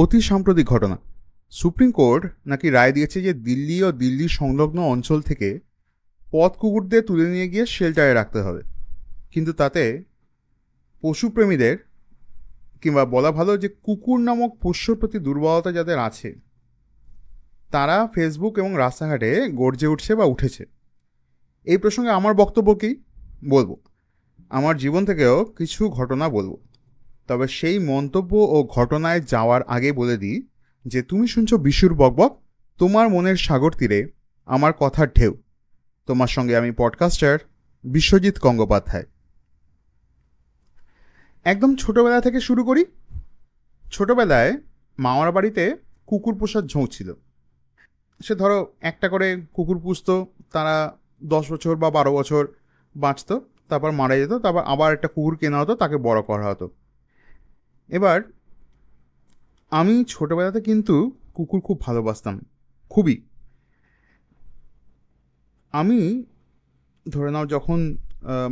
অতি সাম্প্রতিক ঘটনা। সুপ্রিম কোর্ট নাকি রায় দিয়েছে যে দিল্লি ও দিল্লি সংলগ্ন অঞ্চল থেকে পথ কুকুরদের তুলে নিয়ে গিয়ে শেল্টারে রাখতে হবে। কিন্তু তাতে পশুপ্রেমীদের, কিংবা বলা ভালো যে কুকুর নামক পোষ্যর প্রতি দুর্বলতা যাদের আছে, তারা ফেসবুক এবং রাস্তাঘাটে গর্জে উঠছে বা উঠেছে। এই প্রসঙ্গে আমার বক্তব্য কি বলবো, আমার জীবন থেকেও কিছু ঘটনা বলবো। তবে সেই মন্তব্য ও ঘটনায় যাওয়ার আগে বলে দিই যে তুমি শুনছো বিশুর বকবক, তোমার মনের সাগর তীরে আমার কথার ঢেউ। তোমার সঙ্গে আমি পডকাস্টার বিশ্বজিৎ গঙ্গোপাধ্যায়। একদম ছোটবেলা থেকে শুরু করি। ছোটবেলায় মামার বাড়িতে কুকুর পোষার ঝোঁক ছিল। সে ধরো একটা করে কুকুর পুষতো, তারা 10 বছর বা 12 বছর বাঁচত, তারপর মারা যেত, তারপর আবার একটা কুকুর কেনা হতো, তাকে বড় করা হতো। এবার আমি ছোটবেলাতে কিন্তু কুকুর খুব ভালোবাসতাম, খুবই। আমি ধরে নাও যখন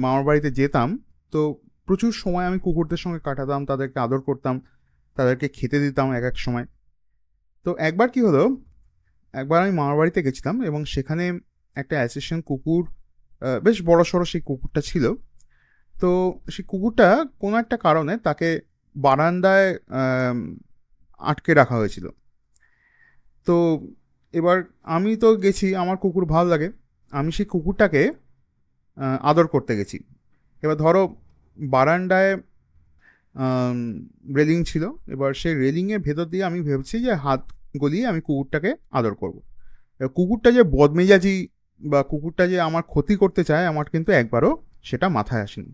মামার বাড়িতে যেতাম, তো প্রচুর সময় আমি কুকুরদের সঙ্গে কাটাতাম, তাদেরকে আদর করতাম, তাদেরকে খেতে দিতাম এক এক সময়। তো একবার কি হলো, একবার আমি মামার বাড়িতে গেছিলাম এবং সেখানে একটা অ্যাসোসিয়েশন কুকুর, বেশ বড় সড়ো সেই কুকুরটা ছিল। তো সেই কুকুরটা কোনো একটা কারণে তাকে বারান্দায় আটকে রাখা হয়েছিল। তো এবার আমি তো গেছি, আমার কুকুর ভালো লাগে, আমি সেই কুকুরটাকে আদর করতে গেছি। এবার ধরো বারান্দায় রেলিং ছিল, এবার সেই রেলিংয়ের ভেতর দিয়ে আমি ভেবেছি যে হাত গলিয়ে আমি কুকুরটাকে আদর করব। এবার কুকুরটা যে বদমেজাজি বা কুকুরটা যে আমার ক্ষতি করতে চায়, আমার কিন্তু একবারও সেটা মাথায় আসেনি।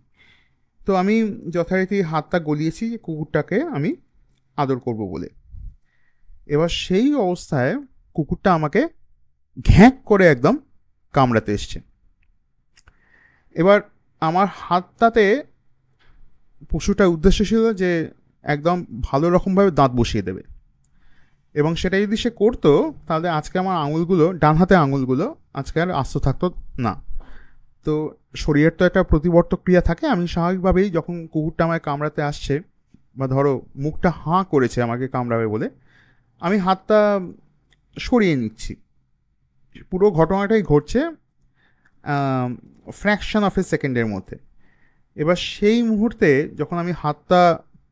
তো আমি যথারীতি হাতটা গলিয়েছি কুকুরটাকে আমি আদর করব বলে। এবার সেই অবস্থায় কুকুরটা আমাকে ঘ্যাঁক করে একদম কামড়াতে এসছে। এবার আমার হাতটাতে পশুটার উদ্দেশ্য ছিল যে একদম ভালো রকমভাবে দাঁত বসিয়ে দেবে, এবং সেটা যদি সে করতো তাহলে আজকে আমার আঙুলগুলো, ডান হাতে আঙুলগুলো আজকে আর আস্ত থাকতো না। তো শরীরের তো একটা প্রতিবর্তক ক্রিয়া থাকে। আমি স্বাভাবিকভাবেই যখন কুকুরটা আমায় কামড়াতে আসছে, বা ধরো মুখটা হাঁ করেছে আমাকে কামড়াবে বলে, আমি হাতটা সরিয়ে নিচ্ছি। পুরো ঘটনাটাই ঘটছে ফ্র্যাকশন অফ এ সেকেন্ডের মধ্যে। এবার সেই মুহূর্তে যখন আমি হাতটা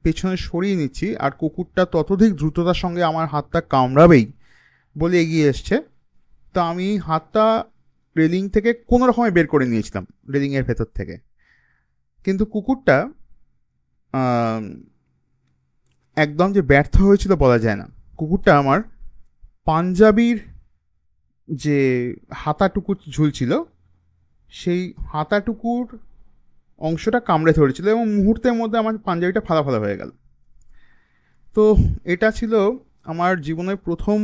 পেছনে সরিয়ে নিচ্ছি, আর কুকুরটা ততোধিক দ্রুততার সঙ্গে আমার হাতটা কামড়াবেই বলে এগিয়ে এসছে, তো আমি হাতটা রেলিং থেকে কোনো রকমে বের করে নিয়েছিলাম, রেলিংয়ের ভেতর থেকে। কিন্তু কুকুরটা একদম যে ব্যর্থ হয়েছিল বলা যায় না। কুকুরটা আমার পাঞ্জাবির যে হাতাটুকু ঝুলছিল, সেই হাতাটুকুর অংশটা কামড়ে ধরেছিল এবং মুহূর্তের মধ্যে আমার পাঞ্জাবিটা ফালা ফালা হয়ে গেল। তো এটা ছিল আমার জীবনের প্রথম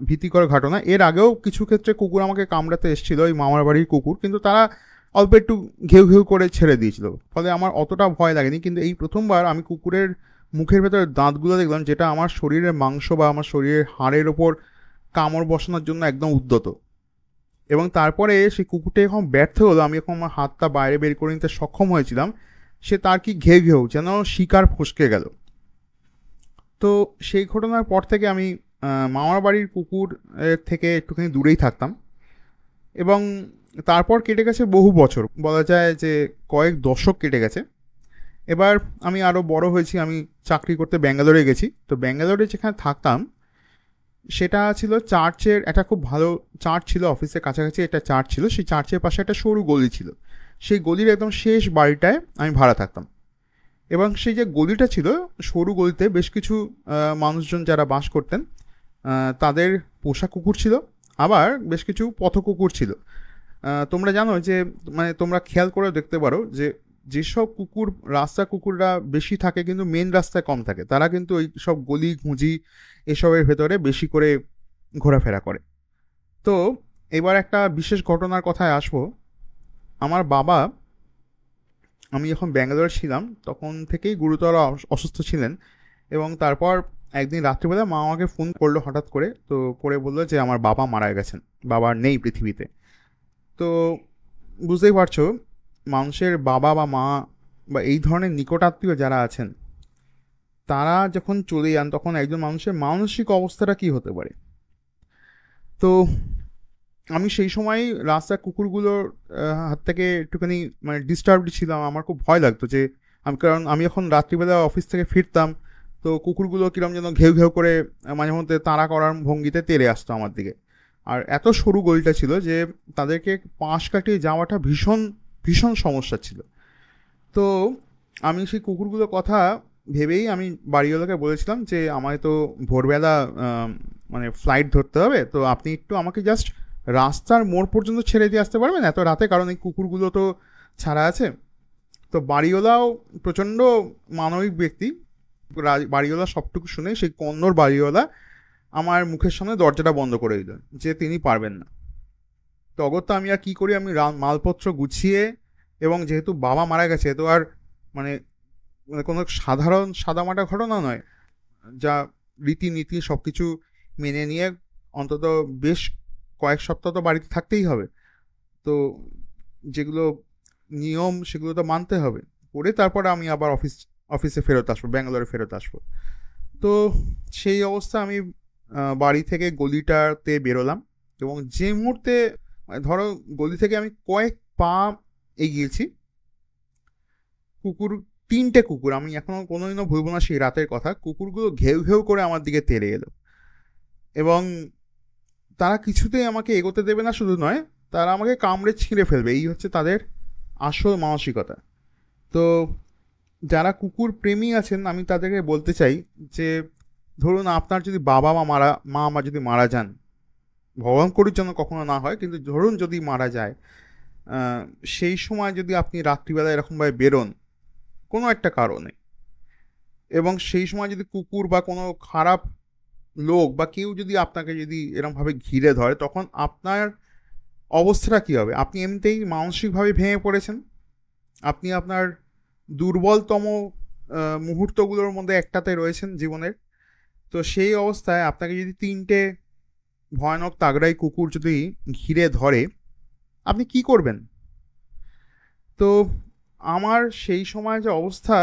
ভীতিকর ঘটনা। এর আগেও কিছু ক্ষেত্রে কুকুর আমাকে কামড়াতে এসেছিলো, ওই মামার বাড়ির কুকুর, কিন্তু তারা অল্প একটু ঘেউ ঘেউ করে ছেড়ে দিয়েছিল, ফলে আমার অতটা ভয় লাগেনি। কিন্তু এই প্রথমবার আমি কুকুরের মুখের ভেতরে দাঁতগুলো দেখলাম, যেটা আমার শরীরের মাংস বা আমার শরীরের হাড়ের ওপর কামড় বসানোর জন্য একদম উদ্যত। এবং তারপরে সেই কুকুরটা যখন ব্যর্থ হলো, আমি যখন আমার হাতটা বাইরে বের করে নিতে সক্ষম হয়েছিলাম, সে তার কি ঘেউ ঘেউ যেন শিকার ফসকে গেল। তো সেই ঘটনার পর থেকে আমি মামার বাড়ির কুকুর থেকে একটুখানি দূরেই থাকতাম। এবং তারপর কেটে গেছে বহু বছর, বলা যায় যে কয়েক দশক কেটে গেছে। এবার আমি আরও বড় হয়েছি, আমি চাকরি করতে ব্যাঙ্গালোরে গেছি। তো ব্যাঙ্গালোরে যেখানে থাকতাম সেটা ছিল চার্চের একটা খুব ভালো চার্চ ছিল, অফিসের কাছাকাছি একটা চার্চ ছিল, সেই চার্চের পাশে একটা সরু গলি ছিল। সেই গলির একদম শেষ বাড়িটায় আমি ভাড়া থাকতাম। এবং সেই যে গলিটা ছিল, সরু গলিতে বেশ কিছু মানুষজন যারা বাস করতেন, তাদের পোষা কুকুর ছিল, আবার বেশ কিছু পথ কুকুর ছিল। তোমরা জানো যে, মানে তোমরা খেয়াল করে দেখতে পারো যে যেসব কুকুর, রাস্তা কুকুররা বেশি থাকে কিন্তু মেন রাস্তায় কম থাকে, তারা কিন্তু ওই সব গলি ঘুঁজি এসবের ভেতরে বেশি করে ঘোরাফেরা করে। তো এবার একটা বিশেষ ঘটনার কথায় আসবো। আমার বাবা, আমি যখন ব্যাঙ্গালোরে ছিলাম তখন থেকেই গুরুতর অসুস্থ ছিলেন, এবং তারপর একদিন রাত্রিবেলা মা আমাকে ফোন করলো হঠাৎ করে, তো করে বললো যে আমার বাবা মারা গেছেন, বাবা নেই পৃথিবীতে। তো বুঝতেই পারছো, মানুষের বাবা বা মা বা এই ধরনের নিকটাত্মীয় যারা আছেন, তারা যখন চলে যান তখন একজন মানুষের মানসিক অবস্থাটা কি হতে পারে। তো আমি সেই সময় রাস্তার কুকুরগুলোর হাত থেকে একটুখানি মানে ডিস্টার্বড ছিলাম। আমার খুব ভয় লাগতো যে কারণ আমি যখন রাত্রিবেলা অফিস থেকে ফিরতাম, তো কুকুরগুলো কীরকম যেন ঘেউ ঘেউ করে মাঝে মধ্যে তাড়া করার ভঙ্গিতে তেড়ে আসতো আমার দিকে। আর এত সরু গলিটা ছিল যে তাদেরকে পাশ কাটিয়ে যাওয়াটা ভীষণ ভীষণ সমস্যা ছিল। তো আমি সেই কুকুরগুলোর কথা ভেবেই আমি বাড়িওয়ালাকে বলেছিলাম যে আমায় তো ভোরবেলা মানে ফ্লাইট ধরতে হবে, তো আপনি একটু আমাকে জাস্ট রাস্তার মোড় পর্যন্ত ছেড়ে দিয়ে আসতে পারবেন এত রাতে, কারণ এই কুকুরগুলো তো ছাড়া আছে। তো বাড়িওয়ালাও প্রচণ্ড মানবিক ব্যক্তি, বাড়িওয়ালা সবটুকু শুনে সেই কন্নড় বাড়িওয়ালা আমার মুখের সামনে দরজাটা বন্ধ করে দিলেন যে তিনি পারবেন না। তো অগত্যা আমি আর কী করি, আমি মালপত্র গুছিয়ে, এবং যেহেতু বাবা মারা গেছে তো আর মানে মানে কোনো সাধারণ সাদামাটা ঘটনা নয়, যা রীতিনীতি সব কিছু মেনে নিয়ে অন্তত বেশ কয়েক সপ্তাহ তো বাড়িতে থাকতেই হবে। তো যেগুলো নিয়ম সেগুলো তো মানতে হবে, করে তারপরে আমি আবার অফিসে ফেরত আসবো, ব্যাঙ্গালোরে ফেরত আসবো। তো সেই অবস্থা আমি বাড়ি থেকে গলিটাতে বেরোলাম, এবং যে মুহূর্তে ধরো গলি থেকে আমি কয়েক পা এগিয়েছি, তিনটে কুকুর, আমি এখনো কোনোদিনও ভুলবো না সেই রাতের কথা, কুকুরগুলো ঘেউ ঘেউ করে আমার দিকে তেড়ে এলো, এবং তারা কিছুতেই আমাকে এগোতে দেবে না, শুধু নয় তারা আমাকে কামড়ে ছিঁড়ে ফেলবে, এই হচ্ছে তাদের আসল মানসিকতা। তো যারা কুকুর প্রেমী আছেন আমি তাদেরকে বলতে চাই যে ধরুন আপনার যদি বাবা মা যদি মারা যান, ভগবান করির জন্য কখনো না হয়, কিন্তু ধরুন যদি মারা যায়, সেই সময় যদি আপনি রাত্রিবেলা এরকমভাবে বেরোন কোনো একটা কারণে, এবং সেই সময় যদি কুকুর বা কোনো খারাপ লোক বা কেউ যদি আপনাকে যদি এরকমভাবে ঘিরে ধরে, তখন আপনার অবস্থাটা কী হবে? আপনি এমনিতেই মানসিকভাবে ভেঙে পড়েছেন, আপনি আপনার দুর্বলতম মুহূর্তগুলোর মধ্যে একটাতে রয়েছেন জীবনের। তো সেই অবস্থায় আপনাকে যদি তিনটে ভয়ানক তাগড়াই কুকুর যদি ঘিরে ধরে, আপনি কি করবেন? তো আমার সেই সময় যে অবস্থা,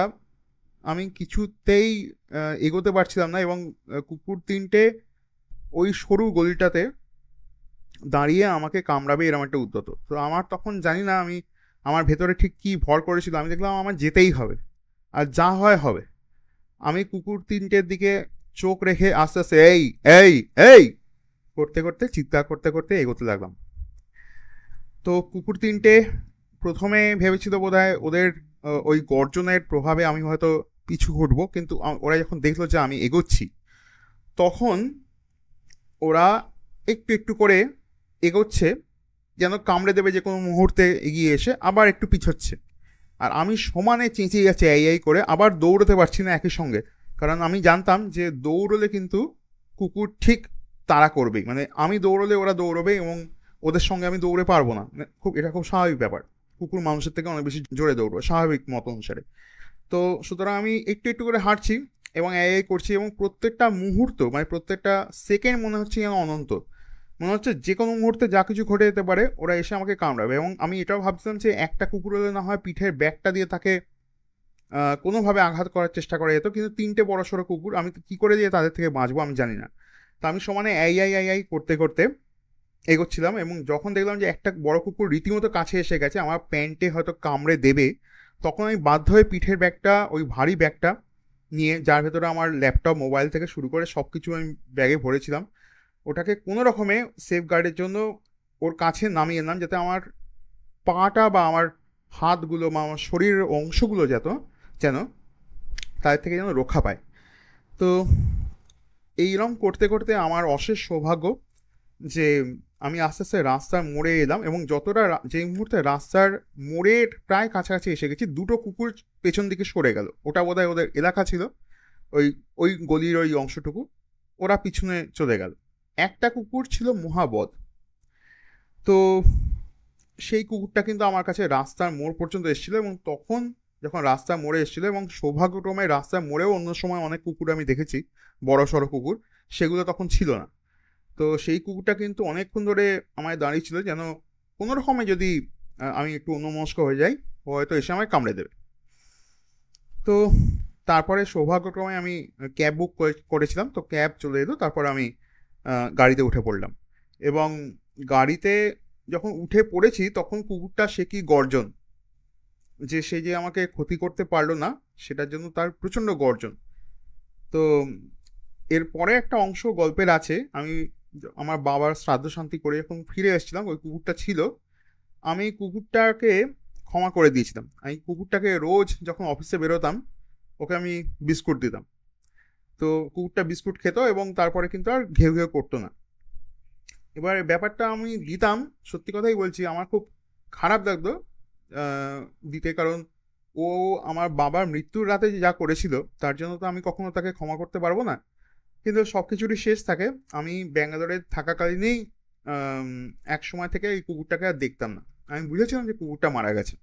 আমি কিছুতেই এগোতে পারছিলাম না, এবং কুকুর তিনটে ওই সরু গলিটাতে দাঁড়িয়ে আমাকে কামড়াবে এরকম একটা উদ্যত। তো আমার তখন জানি না আমার ভেতরে ঠিক কী ভর করেছিল, আমি দেখলাম আমার যেতেই হবে, আর যা হয় হবে। আমি কুকুর তিনটের দিকে চোখ রেখে আস্তে আস্তে এই এই এই করতে করতে, চিৎকার করতে করতে এগোতে লাগলাম। তো কুকুর তিনটে প্রথমে ভেবেছিল বোধহয় ওদের ওই গর্জনের প্রভাবে আমি হয়তো পিছু ঘটবো, কিন্তু ওরা যখন দেখলো যে আমি এগোচ্ছি, তখন ওরা একটু একটু করে এগোচ্ছে, যেন কামড়ে দেবে যে কোনো মুহূর্তে এগিয়ে এসে, আবার একটু পিছোচ্ছে। আর আমি সমানে চেঁচিয়ে যাচ্ছি এই করে, আবার দৌড়তে পারছি না একই সঙ্গে, কারণ আমি জানতাম যে দৌড়লে কিন্তু কুকুর ঠিক তাড়া করবেই, মানে আমি দৌড়লে ওরা দৌড়বে, এবং ওদের সঙ্গে আমি দৌড়ে পারবো না, এটা খুব স্বাভাবিক ব্যাপার, কুকুর মানুষের থেকে অনেক বেশি জোরে দৌড়বে স্বাভাবিক মত অনুসারে। তো সুতরাং আমি একটু একটু করে হাঁটছি এবং এই করছি, এবং প্রত্যেকটা মুহূর্ত মানে প্রত্যেকটা সেকেন্ড মনে হচ্ছে যেন অনন্ত, মনে হচ্ছে যে কোনো মুহূর্তে যা কিছু ঘটে যেতে পারে, ওরা এসে আমাকে কামড়াবে। এবং আমি এটাও ভাবছিলাম যে একটা কুকুর হলে না হয় পিঠের ব্যাগটা দিয়ে তাকে কোনোভাবে আঘাত করার চেষ্টা করা যেত, কিন্তু তিনটে বড়সড় কুকুর, আমি কী করে দিয়ে তাদের থেকে বাঁচবো আমি জানি না। তো আমি সমানে আই করতে করতে এগোচ্ছিলাম, এবং যখন দেখলাম যে একটা বড় কুকুর রীতিমতো কাছে এসে গেছে, আমার প্যান্টে হয়তো কামড়ে দেবে, তখন আমি বাধ্য হয়ে পিঠের ব্যাগটা, ওই ভারী ব্যাগটা নিয়ে, যার ভেতরে আমার ল্যাপটপ মোবাইল থেকে শুরু করে সব কিছু আমি ব্যাগে ভরেছিলাম, ওটাকে কোনো রকমে সেফ গার্ডের জন্য ওর কাছে নামিয়ে এলাম, যাতে আমার পাটা বা আমার হাতগুলো বা আমার শরীরের অংশগুলো যেন তাদের থেকে যেন রক্ষা পায়। তো এইরকম করতে করতে আমার অশেষ সৌভাগ্য যে আমি আস্তে আস্তে রাস্তার মোড়ে এলাম, এবং যতটা যে মুহূর্তে রাস্তার মোড়ের প্রায় কাছাকাছি এসে গেছি, দুটো কুকুর পেছন দিকে সরে গেল, ওটা বোধহয় ওদের এলাকা ছিল, ওই গলির ওই অংশটুকু, ওরা পিছনে চলে গেল। একটা কুকুর ছিল মহাবদ, তো সেই কুকুরটা কিন্তু আমার কাছে রাস্তার মোড় পর্যন্ত এসেছিল, এবং তখন যখন রাস্তার মোড়ে এসেছিল, এবং সৌভাগ্যক্রমে রাস্তার মোড়েও অন্য সময় অনেক কুকুর আমি দেখেছি, বড় সড়ো কুকুর, সেগুলো তখন ছিল না। তো সেই কুকুরটা কিন্তু অনেকক্ষণ ধরে আমায় দাঁড়িয়েছিল, যেন কোনো রকমে যদি আমি একটু অন্যমনস্ক হয়ে যাই, ও হয়তো এসে আমায় কামড়ে দেবে। তো তারপরে সৌভাগ্যক্রমে আমি ক্যাব বুক করেছিলাম, তো ক্যাব চলে এলো, তারপর আমি গাড়িতে উঠে পড়লাম। এবং গাড়িতে যখন উঠে পড়েছি তখন কুকুরটা সে কি গর্জন, যে সে যে আমাকে ক্ষতি করতে পারলো না সেটার জন্য তার প্রচণ্ড গর্জন। তো এরপরে একটা অংশ গল্পের আছে, আমি আমার বাবার শ্রাদ্ধ শান্তি করে যখন ফিরে এসেছিলাম, ওই কুকুরটা ছিল, আমি কুকুরটাকে ক্ষমা করে দিয়েছিলাম। আমি কুকুরটাকে রোজ যখন অফিসে বেরোতাম ওকে আমি বিস্কুট দিতাম, তো কুকুরটা বিস্কুট খেত এবং তারপরে কিন্তু আর ঘেউ ঘেউ করতো না। এবার ব্যাপারটা আমি দিতাম, সত্যি কথাই বলছি, আমার খুব খারাপ লাগতো দিতে, কারণ ও আমার বাবার মৃত্যুর রাতে যা করেছিল তার জন্য তো আমি কখনো তাকে ক্ষমা করতে পারবো না। কিন্তু সব কিছুরই শেষ থাকে। আমি ব্যাঙ্গালোরে থাকাকালীনই এক সময় থেকে এই কুকুরটাকে আর দেখতাম না, আমি বুঝেছিলাম যে কুকুরটা মারা গেছে।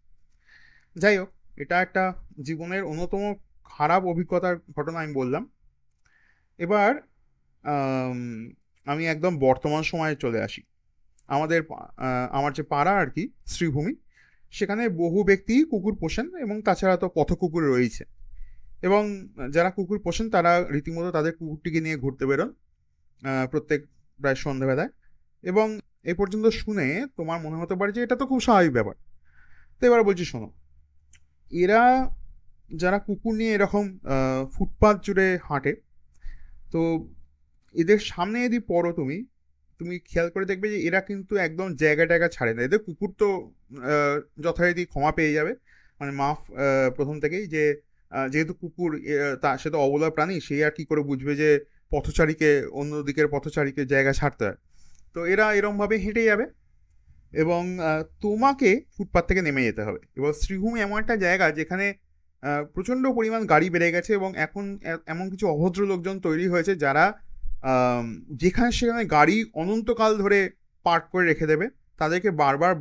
যাই হোক, এটা একটা জীবনের অন্যতম খারাপ অভিজ্ঞতার ঘটনা আমি বললাম। এবার আম, আমি একদম বর্তমান সময়ে চলে আসি। আমার যে পাড়া আর কি, শ্রীভূমি, সেখানে বহু ব্যক্তি কুকুর পোষেন এবং তাছাড়া তো পথ কুকুর রয়েছে। এবং যারা কুকুর পোষেন তারা রীতিমতো তাদের কুকুরটিকে নিয়ে ঘুরতে বেরোন প্রত্যেক প্রায় সন্ধ্যাবেলায়। এবং এ পর্যন্ত শুনে তোমার মনে হতে পারে যে এটা তো খুব স্বাভাবিক ব্যাপার। তো এবার বলছি শোনো, এরা যারা কুকুর নিয়ে এরকম ফুটপাথ জুড়ে হাঁটে, তো এদের সামনে যদি পড়ো তুমি, তুমি খেয়াল করে দেখবে যে এরা কিন্তু একদম জায়গা টায়গা ছাড়ে না। এদের কুকুর তো যথারীতি ক্ষমা পেয়ে যাবে, মানে মাফ প্রথম থেকেই, যে যেহেতু কুকুর তা সে তো অবলা প্রাণী, সে আর কি করে বুঝবে যে পথচারীকে, অন্য দিকের পথচারীকে জায়গা ছাড়তে হয়। তো এরা এরমভাবে হেঁটে যাবে এবং তোমাকে ফুটপাথ থেকে নেমে যেতে হবে। এবার শ্রীভূমি এমন একটা জায়গা যেখানে প্রচণ্ড পরিমাণ গাড়ি বেড়ে গেছে এবং এখন এমন কিছু অভদ্র লোকজন তৈরি হয়েছে যারা যেখানে সেখানে গাড়ি অনন্তকাল ধরে পার্ক করে রেখে দেবে। তাদেরকে বারবার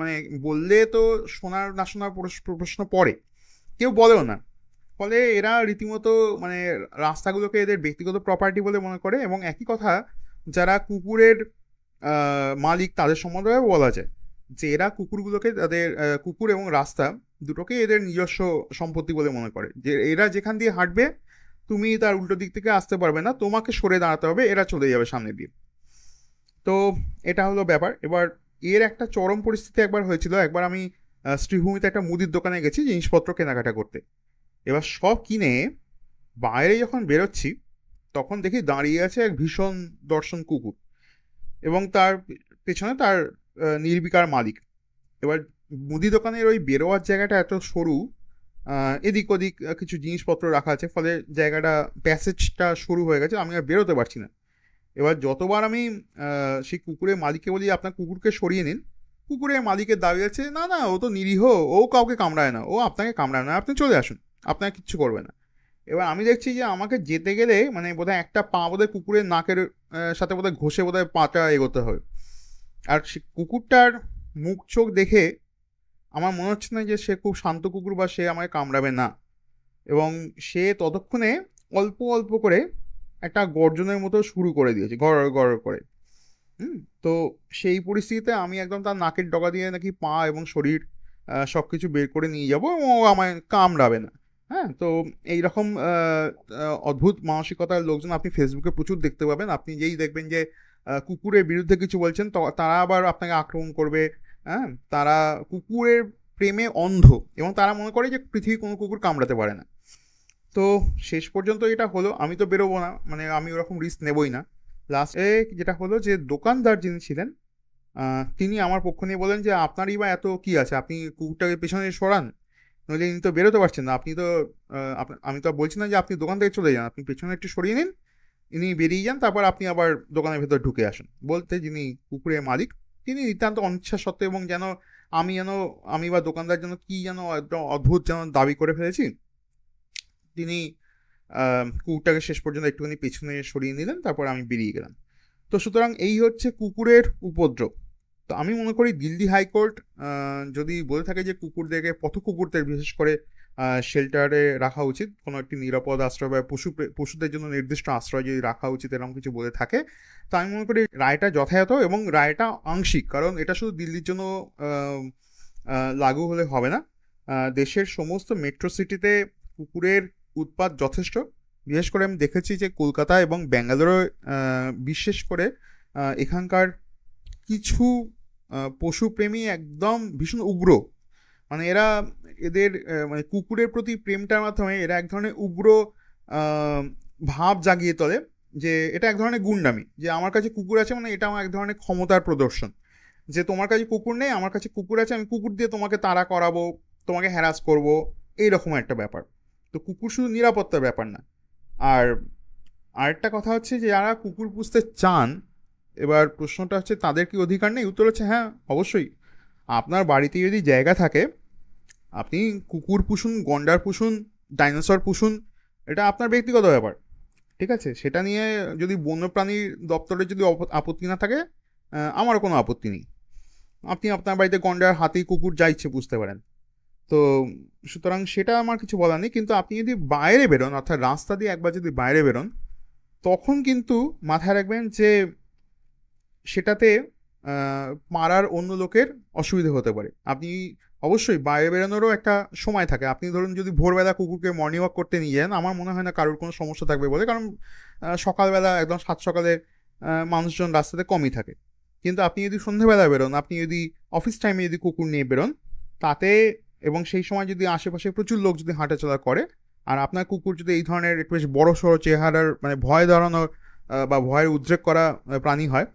মানে বললে তো শোনার না শোনার প্রশ্ন পড়ে, কেউ বলেও না। ফলে এরা রীতিমতো মানে রাস্তাগুলোকে এদের ব্যক্তিগত প্রপার্টি বলে মনে করে। এবং একই কথা যারা কুকুরের মালিক তাদের সম্বন্ধে বলা যায় যে এরা কুকুরগুলোকে, তাদের কুকুর এবং রাস্তা দুটোকে এদের নিজস্ব সম্পত্তি বলে মনে করে, যে এরা যেখান দিয়ে হাঁটবে তুমি তার উল্টো দিক থেকে আসতে পারবে না, তোমাকে সরে দাঁড়াতে হবে, এরা চলে যাবে সামনে দিয়ে। তো এটা হলো ব্যাপার। এবার এর একটা চরম পরিস্থিতি একবার হয়েছিল। একবার আমি শ্রীভূমিতে একটা মুদির দোকানে গেছি জিনিসপত্র কেনাকাটা করতে। এবার সব কিনে বাইরে যখন বেরোচ্ছি তখন দেখি দাঁড়িয়ে আছে এক ভীষণ দর্শন কুকুর এবং তার পেছনে তার নির্বিকার মালিক। এবার মুদি দোকানের ওই বেরোয়ার জায়গাটা এত সরু, এদিক ওদিক কিছু জিনিসপত্র রাখা আছে, ফলে জায়গাটা প্যাসেজটা শুরু হয়ে গেছে, আমি আর বেরোতে পারছি না। এবার যতবার আমি সেই কুকুরের মালিককে বলি আপনার কুকুরকে সরিয়ে নিন, কুকুরের মালিকের দাবি আছে না না ও তো নিরীহ, ও কাউকে কামড়ায় না, ও আপনাকে কামড়ায় না, আপনি চলে আসুন, আপনাকে কিচ্ছু করবে না। এবার আমি দেখছি যে আমাকে যেতে গেলে মানে বোধহয় একটা পা বোধহয় কুকুরের নাকের সাথে বোধহয় ঘষে বোধহয় পাটা এগোতে হবে। আর সে কুকুরটার মুখ চোখ দেখে আমার মনে হচ্ছে না যে সে খুব শান্ত কুকুর বা সে আমাকে কামড়াবে না। এবং সে ততক্ষণে অল্প অল্প করে একটা গর্জনের মতো শুরু করে দিয়েছে, গড় গড় করে। তো সেই পরিস্থিতিতে আমি একদম তার নাকের ডগা দিয়ে নাকি পা এবং শরীর সব কিছু বের করে নিয়ে যাবো এবং ও আমায় কামড়াবে না। হ্যাঁ, তো এইরকম অদ্ভুত মানসিকতার লোকজন আপনি ফেসবুকে প্রচুর দেখতে পাবেন। আপনি যেই দেখবেন যে কুকুরের বিরুদ্ধে কিছু বলছেন তারা আবার আপনাকে আক্রমণ করবে। হ্যাঁ, তারা কুকুরের প্রেমে অন্ধ এবং তারা মনে করে যে পৃথিবী কোনো কুকুর কামড়াতে পারে না। তো শেষ পর্যন্ত এটা হলো, আমি তো বেরোবো না, মানে আমি ওরকম রিস্ক নেবই না। লাস্টে যেটা হলো যে দোকানদার যিনি ছিলেন তিনি আমার পক্ষ নিয়ে বলেন যে আপনারই বা এত কি আছে, আপনি কুকুরটাকে পেছনে সরান, নইলে ইনি তো বেরোতে পারছেন না, আপনি তো আমি তো বলছি না যে আপনি দোকান থেকে চলে যান, আপনি পেছনে একটু সরিয়ে নিন, ইনি বেরিয়ে যান, তারপর আপনি আবার দোকানের ভেতর ঢুকে আসুন। বলতে যিনি কুকুরের মালিক তিনি নিতান্ত অনিচ্ছা সত্ত্বে এবং যেন আমি বা দোকানদার যেন কি যেন একদম অদ্ভুত যেন দাবি করে ফেলেছি, তিনি কুকুরটাকে শেষ পর্যন্ত একটুখানি পেছনে সরিয়ে নিলেন, তারপর আমি বেরিয়ে গেলাম। তো সুতরাং এই হচ্ছে কুকুরের উপদ্রব। তো আমি মনে করি দিল্লি হাইকোর্ট যদি বলে থাকে যে কুকুরদেরকে, পথ কুকুরদের বিশেষ করে শেল্টারে রাখা উচিত, কোনো একটি নিরাপদ আশ্রয় বা পশুদের জন্য নির্দিষ্ট আশ্রয় যদি রাখা উচিত, এরকম কিছু বলে থাকে, তো আমি মনে করি রায়টা যথাযথ এবং রায়টা আংশিক, কারণ এটা শুধু দিল্লির জন্য লাগু হলে হবে না। দেশের সমস্ত মেট্রো সিটিতে কুকুরের উৎপাত যথেষ্ট। বিশেষ করে আমি দেখেছি যে কলকাতা এবং ব্যাঙ্গালোরে বিশেষ করে এখানকার কিছু পশুপ্রেমী একদম ভীষণ উগ্র। মানে এদের মানে কুকুরের প্রতি প্রেমটার মাধ্যমে এরা এক ধরনের উগ্র ভাব জাগিয়ে তোলে, যে এটা এক ধরনের গুন্ডামি, যে আমার কাছে কুকুর আছে মানে এটা আমার এক ধরনের ক্ষমতার প্রদর্শন, যে তোমার কাছে কুকুর নেই, আমার কাছে কুকুর আছে, আমি কুকুর দিয়ে তোমাকে তাড়া করাবো, তোমাকে হ্যারাস করব, এইরকম একটা ব্যাপার। তো কুকুর শুধু নিরাপত্তার ব্যাপার না। আর আরেকটা কথা হচ্ছে যে যারা কুকুর পুষতে চান, এবার প্রশ্নটা হচ্ছে তাদের কি অধিকার নেই? উত্তর হচ্ছে হ্যাঁ, অবশ্যই। আপনার বাড়িতে যদি জায়গা থাকে, আপনি কুকুর পুষুন, গন্ডার পুষুন, ডাইনোসর পুষুন, এটা আপনার ব্যক্তিগত ব্যাপার, ঠিক আছে? সেটা নিয়ে যদি বন্যপ্রাণী দপ্তরের যদি আপত্তি না থাকে, আমারও কোনো আপত্তি নেই। আপনি আপনার বাড়িতে গন্ডার, হাতি, কুকুর যা ইচ্ছে পুষতে পারেন। তো সুতরাং সেটা আমার কিছু বলার নেই। কিন্তু আপনি যদি বাইরে বেরোন, অর্থাৎ রাস্তা দিয়ে একবার যদি বাইরে বেরোন, তখন কিন্তু মাথায় রাখবেন যে সেটাতে পাড়ার অন্য লোকের অসুবিধা হতে পারে। আপনি অবশ্যই বাইরে বেরোনোরও একটা সময় থাকে। আপনি ধরুন যদি ভোরবেলা কুকুরকে মর্নিং ওয়াক করতে নিয়ে যান, আমার মনে হয় না কারোর কোনো সমস্যা থাকবে বলে, কারণ সকালবেলা একদম সাত সকালে মানুষজন রাস্তাতে কমই থাকে। কিন্তু আপনি যদি সন্ধ্যেবেলা বেরোন, আপনি যদি অফিস টাইমে যদি কুকুর নিয়ে বেরোন, তাতে এবং সেই সময় যদি আশেপাশে প্রচুর লোক যদি হাঁটাচলা করে, আর আপনার কুকুর যদি এই ধরনের একটু বেশ বড় সড়ো চেহারার, মানে ভয় ধরানোর বা ভয়ের উদ্রেক করা প্রাণী হয়,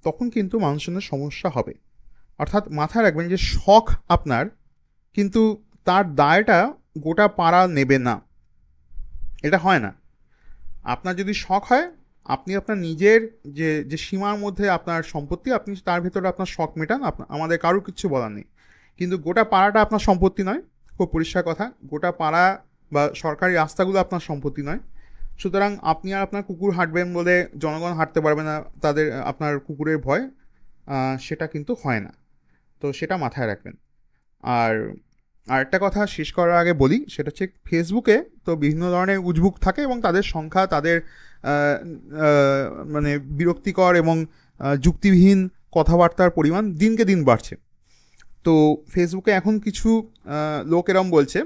তখন কিন্তু মানুষজনের সমস্যা হবে। অর্থাৎ মাথায় রাখবেন যে শখ আপনার, কিন্তু তার দায়টা গোটা পাড়া নেবে না, এটা হয় না। আপনার যদি শখ হয়, আপনি আপনার নিজের যে যে সীমার মধ্যে আপনার সম্পত্তি, আপনি তার ভেতরে আপনার শখ মেটান, আমাদের কারোর কিচ্ছু বলার নেই। কিন্তু গোটা পাড়াটা আপনার সম্পত্তি নয়, খুব পরিষ্কার কথা। গোটা পাড়া বা সরকারি রাস্তাগুলো আপনার সম্পত্তি নয়। সুতরাং আপনি আর আপনার কুকুর হাঁটবেন বলে জনগণ হাঁটতে পারবে না, তাদের আপনার কুকুরের ভয়, সেটা কিন্তু হয় না। তো সেটা মাথায় রাখবেন। আর আরেকটা কথা শেষ করার আগে বলি, সেটা হচ্ছে ফেসবুকে তো বিভিন্ন ধরনের উজবুক থাকে এবং তাদের সংখ্যা, তাদের আহ, আহ, মানে বিরক্তিকর এবং যুক্তিবিহীন কথাবার্তার পরিমাণ দিনকে দিন বাড়ছে। তো ফেসবুকে এখন কিছু লোক এরম বলছে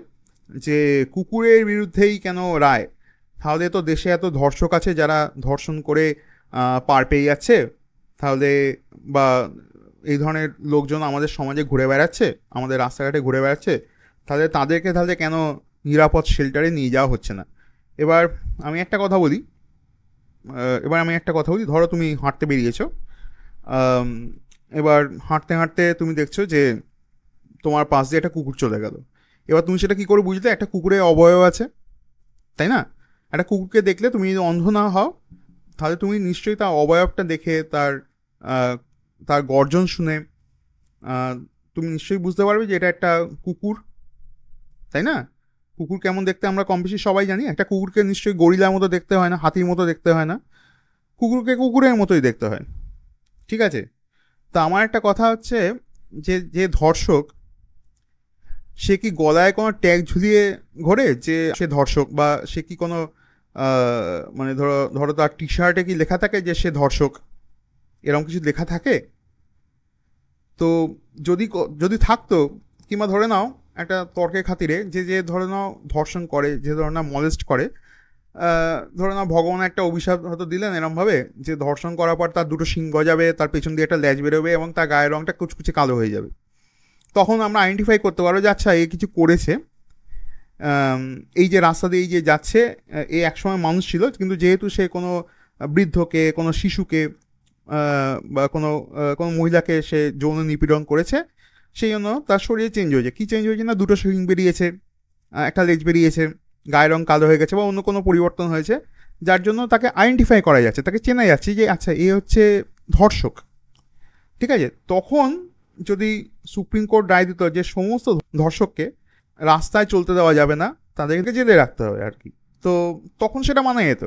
যে কুকুরের বিরুদ্ধেই কেন রায়, তাহলে তো দেশে এত ধর্ষক আছে যারা ধর্ষণ করে পার পেয়ে যাচ্ছে, তাহলে বা এই ধরনের লোকজন আমাদের সমাজে ঘুরে বেড়াচ্ছে, আমাদের রাস্তাঘাটে ঘুরে বেড়াচ্ছে, তাহলে কেন নিরাপদ শেল্টারে নিয়ে যাওয়া হচ্ছে না? এবার আমি একটা কথা বলি ধরো তুমি হাঁটতে বেরিয়েছো, এবার হাঁটতে হাঁটতে তুমি দেখছো যে তোমার পাশ দিয়ে একটা কুকুর চলে গেল। এবার তুমি সেটা কী করে বুঝলে একটা কুকুরের অবয়ব আছে, তাই না? একটা কুকুরকে দেখলে তুমি যদি অন্ধ না হও, তাহলে তুমি নিশ্চয়ই তার অবয়বটা দেখে, আহ, তার গর্জন শুনে তুমি নিশ্চয়ই বুঝতে পারবে যে এটা একটা কুকুর, তাই না? কুকুর কেমন দেখতে আমরা কম বেশি সবাই জানি। একটা কুকুরকে নিশ্চয়ই গরিলার মতো দেখতে হয় না, হাতির মতো দেখতে হয় না, কুকুরকে কুকুরের মতোই দেখতে হয়, ঠিক আছে? তা আমার একটা কথা হচ্ছে যে যে ধর্ষক, সে কি গলায় কোনো ট্যাগ ঝুলিয়ে ঘোরে যে সে ধর্ষক, বা সে কি কোনো মানে ধরো ধরো তার টি শার্টে কি লেখা থাকে যে সে ধর্ষক, এরকম কিছু লেখা থাকে? তো যদি যদি থাকতো, কিংবা ধরে নাও একটা তর্কের খাতিরে যে যে ধরে নাও ধর্ষণ করে, যে ধরে নাও মলেস্ট করে, ধরে নাও ভগবান একটা অভিশাপ হয়তো দিলেন এরমভাবে যে ধর্ষণ করার পর তার দুটো শিং গজাবে, তার পেছন দিয়ে একটা ল্যাজ বেরোবে এবং তার গায়ের রঙটা কুচকুচে কালো হয়ে যাবে। তখন আমরা আইডেন্টিফাই করতে পারবো যে আচ্ছা এ কিছু করেছে, এই যে রাস্তা দিয়ে এই যে যাচ্ছে, এ একসময় মানুষ ছিল, কিন্তু যেহেতু সে কোনো বৃদ্ধকে, কোনো শিশুকে বা কোনো কোনো মহিলাকে সে যৌন নিপীড়ন করেছে, সেই জন্য তার শরীরে চেঞ্জ হয়েছে। কী চেঞ্জ হয়েছে না, দুটো শিং বেরিয়েছে, একটা লেজ বেরিয়েছে, গায়ের রং কালো হয়ে গেছে বা অন্য কোনো পরিবর্তন হয়েছে, যার জন্য তাকে আইডেন্টিফাই করা যাচ্ছে, তাকে চেনা যাচ্ছে যে আচ্ছা এ হচ্ছে ধর্ষক, ঠিক আছে? তখন যদি সুপ্রিম কোর্ট রায় দিত যে সমস্ত ধর্ষককে রাস্তায় চলতে দেওয়া যাবে না, তাদেরকে জেলে রাখতে হবে আর কি, তো তখন সেটা মানা যেত।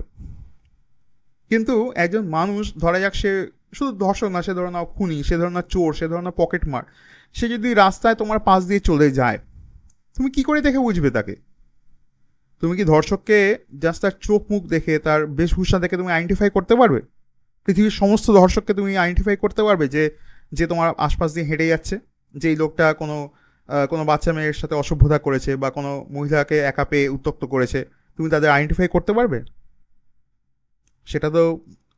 কিন্তু একজন মানুষ, ধরা যাক সে শুধু ধর্ষক না, সে ধরো না খুনি, সে ধরো না চোর, সে ধরো না পকেট মার, সে যদি রাস্তায় তোমার পাশ দিয়ে চলে যায়, তুমি কি করে দেখে বুঝবে তাকে? তুমি কি ধর্ষককে জাস্ট তার চোখ মুখ দেখে, তার বেশভূষা দেখে তুমি আইডেন্টিফাই করতে পারবে? পৃথিবীর সমস্ত ধর্ষককে তুমি আইডেন্টিফাই করতে পারবে যে যে তোমার আশপাশ দিয়ে হেঁটে যাচ্ছে, যে এই লোকটা কোনো কোনো বাচ্চা মেয়ের সাথে অসভ্যতা করেছে বা কোনো মহিলাকে একা পেয়ে উত্ত্যক্ত করেছে, তুমি তাদের আইডেন্টিফাই করতে পারবে? সেটা তো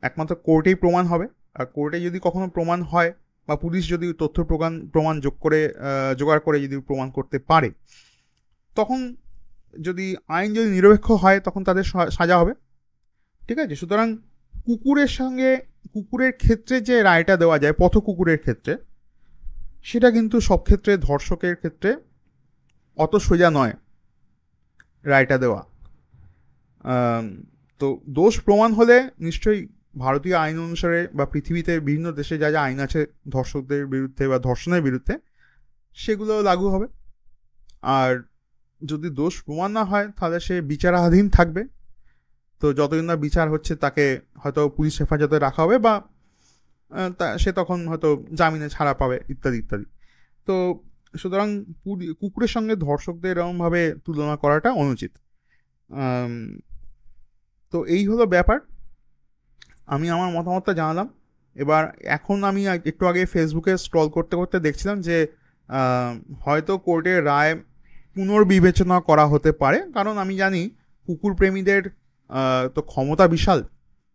একমাত্র কোর্টেই প্রমাণ হবে। আর কোর্টে যদি কখনো প্রমাণ হয় বা পুলিশ যদি তথ্য প্রমাণ জোগাড় করে যদি প্রমাণ করতে পারে, তখন যদি আইন যদি নিরপেক্ষ হয় তখন তাদের সাজা হবে। ঠিক আছে? সুতরাং কুকুরের ক্ষেত্রে যে রায়টা দেওয়া যায় পথ কুকুরের ক্ষেত্রে, সেটা কিন্তু সব ক্ষেত্রে ধর্ষকের ক্ষেত্রে অত সোজা নয় রায়টা দেওয়া। তো দোষ প্রমাণ হলে নিশ্চয়ই ভারতীয় আইন অনুসারে বা পৃথিবীতে বিভিন্ন দেশে যা যা আইন আছে ধর্ষকদের বিরুদ্ধে বা ধর্ষণের বিরুদ্ধে, সেগুলো লাগু হবে। আর যদি দোষ প্রমাণ না হয় তাহলে সে বিচারাধীন থাকবে। তো যতদিন না বিচার হচ্ছে তাকে হয়তো পুলিশ হেফাজতে রাখা হবে, বা সে তখন হয়তো জামিনে ছাড়া পাবে, ইত্যাদি ইত্যাদি। তো সুতরাং কুকুরের সঙ্গে ধর্ষকদের এরকমভাবে তুলনা করাটা অনুচিত। তো এই হলো ব্যাপার। আমি আমার মতামতটা জানালাম। এবার এখন আমি একটু আগে ফেসবুকে স্ক্রল করতে করতে দেখছিলাম যে হয়তো কোর্টের রায় পুনর্বিবেচনা করা হতে পারে, কারণ আমি জানি কুকুর প্রেমীদের তো ক্ষমতা বিশাল।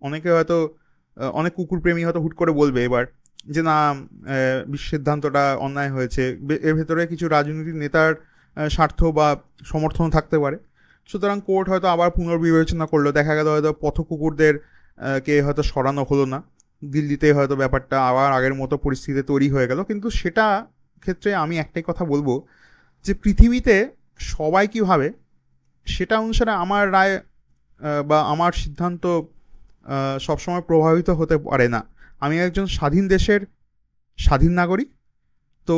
অনেকে হয়তো অনেক কুকুর প্রেমী হয়তো হুট করে বলবে এবার যে না, সিদ্ধান্তটা অন্যায় হয়েছে, এর ভেতরে কিছু রাজনৈতিক নেতার স্বার্থ বা সমর্থন থাকতে পারে। সুতরাং কোর্ট হয়তো আবার পুনর্বিবেচনা করলো, দেখা গেল হয়তো পথ কুকুরদের কে হয়তো সরানো হলো না, দিল্লিতে হয়তো ব্যাপারটা আবার আগের মতো পরিস্থিতি তৈরি হয়ে গেল। কিন্তু সেটা ক্ষেত্রে আমি একটাই কথা বলবো যে পৃথিবীতে সবাই কী ভাবে সেটা অনুসারে আমার রায় বা আমার সিদ্ধান্ত সবসময় প্রভাবিত হতে পারে না। আমি একজন স্বাধীন দেশের স্বাধীন নাগরিক। তো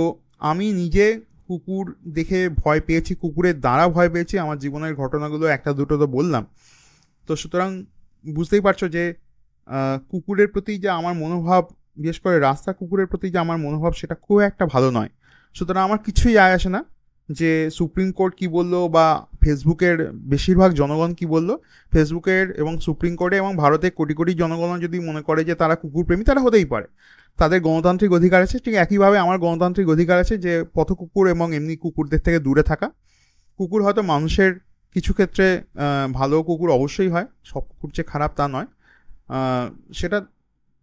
আমি নিজে কুকুর দেখে ভয় পেয়েছি, কুকুরের দ্বারা ভয় পেয়েছি, আমার জীবনের ঘটনাগুলো একটা দুটো তো বললাম। তো সুতরাং বুঝতেই পারছো যে কুকুরের প্রতি যে আমার মনোভাব, বিশেষ করে রাস্তা কুকুরের প্রতি যে আমার মনোভাব, সেটা খুব একটা ভালো নয়। সুতরাং আমার কিছুই যায় আসে না যে সুপ্রিম কোর্ট কী বললো বা ফেসবুকের বেশিরভাগ জনগণ কী বললো। ফেসবুকের এবং সুপ্রিম কোর্টে এবং ভারতের কোটি কোটি জনগণ যদি মনে করে যে তারা কুকুরপ্রেমী, তারা হতেই পারে, তাদের গণতান্ত্রিক অধিকার আছে। ঠিক একইভাবে আমার গণতান্ত্রিক অধিকার আছে যে পথ কুকুর এবং এমনি কুকুরদের থেকে দূরে থাকা। কুকুর হয়তো মানুষের কিছু ক্ষেত্রে ভালো কুকুর অবশ্যই হয়, সব কুকুর যে খারাপ তা নয়। সেটা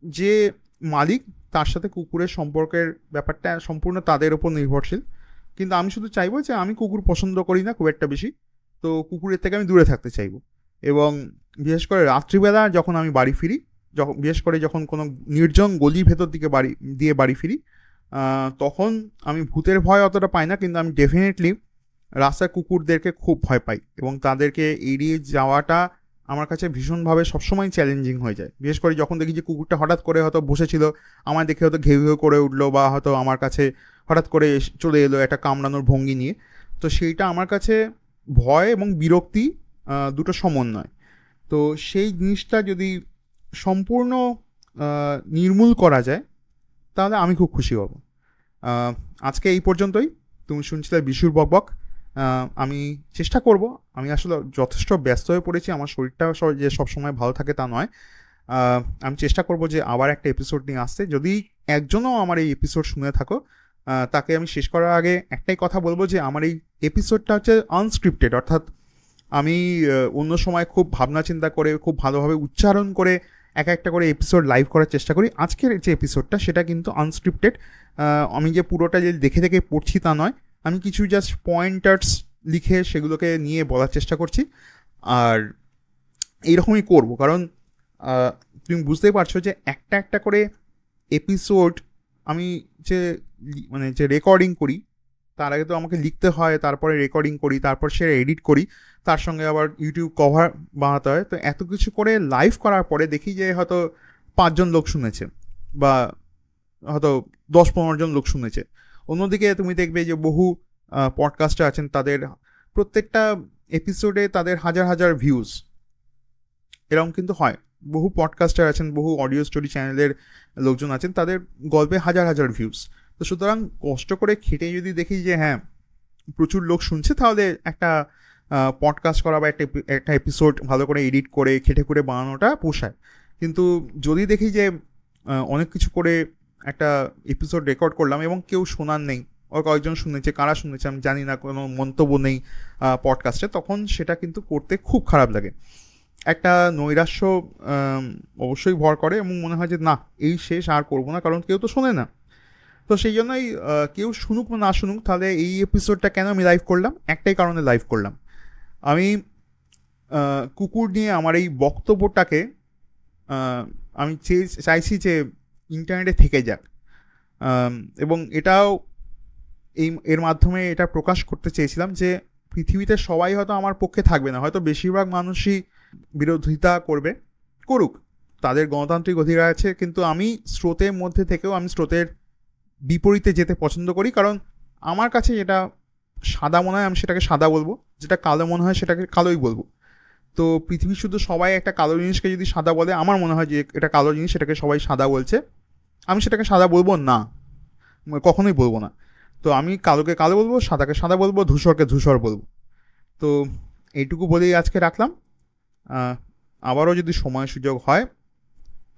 যে মালিক তার সাথে কুকুরের সম্পর্কের ব্যাপারটা সম্পূর্ণ তাদের ওপর নির্ভরশীল। কিন্তু আমি শুধু চাইবো যে আমি কুকুর পছন্দ করি না খুব একটা বেশি, তো কুকুরের থেকে আমি দূরে থাকতে চাইবো। এবং বিশেষ করে রাত্রিবেলা যখন আমি বাড়ি ফিরি, বিশেষ করে যখন কোনো নির্জন গলির ভেতর দিকে বাড়ি ফিরি, তখন আমি ভূতের ভয় অতটা পাই না, কিন্তু আমি ডেফিনেটলি রাস্তায় কুকুরদেরকে খুব ভয় পাই এবং তাদেরকে এড়িয়ে যাওয়াটা আমার কাছে ভীষণভাবে সবসময় চ্যালেঞ্জিং হয়ে যায়। বিশেষ করে যখন দেখি যে কুকুরটা হঠাৎ করে হয়তো বসেছিল, আমার দেখে হয়তো ঘেউ ঘেউ করে উঠলো, বা হয়তো আমার কাছে হঠাৎ করে চলে এলো একটা কামড়ানোর ভঙ্গি নিয়ে, তো সেইটা আমার কাছে ভয় এবং বিরক্তি দুটো সমন্বয়। তো সেই জিনিসটা যদি সম্পূর্ণ নির্মূল করা যায় তাহলে আমি খুব খুশি হব। আজকে এই পর্যন্তই। তুমি শুনছিলে বিশুর বকবক। আমি চেষ্টা করব, আমি আসলে যথেষ্ট ব্যস্ত হয়ে পড়েছি, আমার শরীরটা যে সবসময় ভালো থাকে তা নয়। আমি চেষ্টা করব যে আবার একটা এপিসোড নিয়ে আসতে। যদি একজনও আমার এই এপিসোড শুনে থাকো, তাকে আমি শেষ করার আগে একটাই কথা বলবো যে আমার এই এপিসোডটা হচ্ছে আনস্ক্রিপ্টেড, অর্থাৎ আমি অন্য সময় খুব ভাবনা চিন্তা করে খুব ভালোভাবে উচ্চারণ করে এক একটা করে এপিসোড লাইভ করার চেষ্টা করি। আজকের যে এপিসোডটা সেটা কিন্তু আনস্ক্রিপ্টেড। আমি যে পুরোটা যে দেখে দেখে পড়ছি তা নয়, আমি কিছু জাস্ট পয়েন্টার্স লিখে সেগুলোকে নিয়ে বলার চেষ্টা করছি। আর এইরকমই করব, কারণ তুমি বুঝতেই পারছো যে একটা একটা করে এপিসোড আমি যে রেকর্ডিং করি, তার আগে তো আমাকে লিখতে হয়, তারপরে রেকর্ডিং করি, তারপর সে এডিট করি, তার সঙ্গে আবার ইউটিউব কভার বানাতে হয়। তো এত কিছু করে লাইভ করার পরে দেখি যে হয়তো 5 জন লোক শুনেছে, বা হয়তো 10-15 জন লোক শুনেছে। অন্যদিকে তুমি দেখবে যে বহু পডকাস্টার আছেন, তাদের প্রত্যেকটা এপিসোডে তাদের হাজার হাজার ভিউজ, এরকম কিন্তু হয়। বহু পডকাস্টার আছেন, বহু অডিও স্টোরি চ্যানেলের লোকজন আছেন, তাদের গল্পে হাজার হাজার ভিউজ। তো সুতরাং কষ্ট করে খেটে যদি দেখি যে হ্যাঁ প্রচুর লোক শুনছে, তাহলে একটা পডকাস্ট করা বা একটা এপিসোড ভালো করে এডিট করে খেটে করে বানানোটা পোষায়। কিন্তু যদি দেখি যে অনেক কিছু করে একটা এপিসোড রেকর্ড করলাম এবং কেউ শোনার নেই, ওর কয়েকজন শুনেছে, কারা শুনেছে আমি জানি না, কোনো মন্তব্য নেই পডকাস্টে, তখন সেটা কিন্তু করতে খুব খারাপ লাগে। একটা নৈরাশ্য অবশ্যই ভর করে এবং মনে হয় যে না, এই শেষ, আর করবো না, কারণ কেউ তো শোনে না। তো সেই জন্যই কেউ শুনুক বা না শুনুক, তাহলে এই এপিসোডটা কেন আমি লাইভ করলাম, একটাই কারণে লাইভ করলাম। আমি কুকুর নিয়ে আমার এই বক্তব্যটাকে আমি চাইছি যে ইন্টারনেটে থেকে যাক, এবং এটাও এর মাধ্যমে এটা প্রকাশ করতে চেয়েছিলাম যে পৃথিবীতে সবাই হয়তো আমার পক্ষে থাকবে না, হয়তো বেশিরভাগ মানুষই বিরোধিতা করুক, তাদের গণতান্ত্রিক অধিকার আছে, কিন্তু আমি স্রোতের মধ্যে থেকেও আমি স্রোতের বিপরীতে যেতে পছন্দ করি, কারণ আমার কাছে যেটা সাদা মনে হয় আমি সেটাকে সাদা বলবো, যেটা কালো মনে হয় সেটাকে কালোই বলবো। তো পৃথিবী শুধু সবাই একটা কালো জিনিসকে যদি সাদা বলে, আমার মনে হয় যে এটা কালো জিনিস, সেটাকে সবাই সাদা বলছে, আমি সেটাকে সাদা বলবো না, কখনোই বলবো না। তো আমি কালোকে কালো বলবো, সাদাকে সাদা বলবো, ধূসরকে ধূসর বলবো। তো এইটুকু বলেই আজকে রাখলাম। আবারও যদি সময় সুযোগ হয়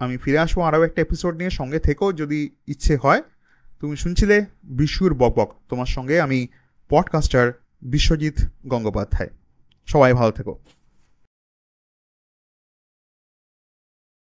আমি ফিরে আসবো আরও একটা এপিসোড নিয়ে, সঙ্গে থেকেও যদি ইচ্ছে হয়। তুমি শুনছিলে বিশুর বকবক, তোমার সঙ্গে আমি পডকাস্টার বিশ্বজিৎ গঙ্গোপাধ্যায়। সবাই ভালো থেকো।